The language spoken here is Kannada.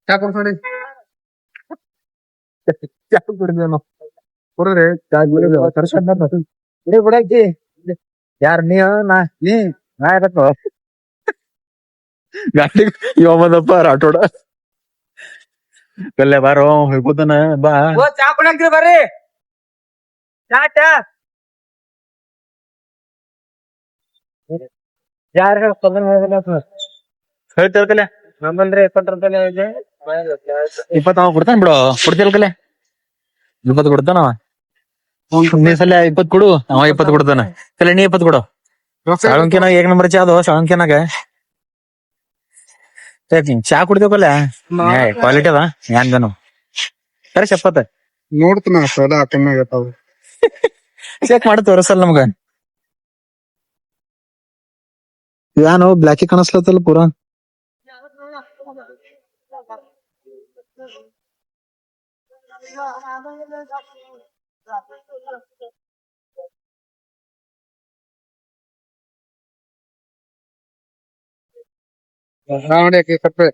ಚಾ ಕೊಡ್ಸೋಡಿ. ಚಾ ಕುಡಿದೇನು ಕುಡಿದ್ರಿ ಚಾ ಕುಡಿದ ಕುಡಿ ಬಿಡಾಕಿ. ಯಾರು ನೀ ನಾ ಇರತ್ತೋ ಗಾಡಿ ಇವ ಬಂದಪ್ಪ ರಾಠೋಡ ಕಲ್ಲೆ ಬಾರೋ ಹೋಗ್ಬೋದನ ಬಾ. ಚಾ ಕುಡಿಯಾಕ್ರಿ ಬರ್ರಿ. ಚಾ ಚಾ ಯಾರ ಹೇಳ್ತೇವ ಕಲೆ ನಮ್ಮಲ್ರಿ 20 ರೂಪಾಯಿ ಇದೆ. 20 ಅವ ಕೊಡ್ತಾನ ಬಿಡು. ಕೊಡ್ತಿಲ್ ಕಲೆ 20 ಕೊಡ್ತಾನವ. ನೀ ಸಲ 20 ಕೊಡು, ಅವ 20 ಕೊಡ್ತಾನ. ಕಲೆ ನೀ 20 ಕೊಡು. ಸಾಳಂಕಿನಾಗ 1 ನಂಬರ್ ಚಾ ಅದು ಸಾಳಂಕಿನಾಗ. ಚಾ ಕುಡ್ದೇವಲ್ಲ ಕ್ವಾಲಿಟಿ ಅದ ಏನ್ ಸರಿ ಚಪ್ಪತ್ತ ನೋಡ್ತೀನಿ ಸಲ ಕಮ್ಮಿ ಆಗತ್ತಾವ. ಚೆಕ್ ಮಾಡಿ ತೋರಿಸಲ್ಲ ನಮ್ಗ. ಯಾನು ಬ್ಲಾಕಿ ಕಾಣಿಸ್ಲತ್ತಲ್ಲ ಪೂರಾ. ನೋಡಿ ಕಪ್ಪೆ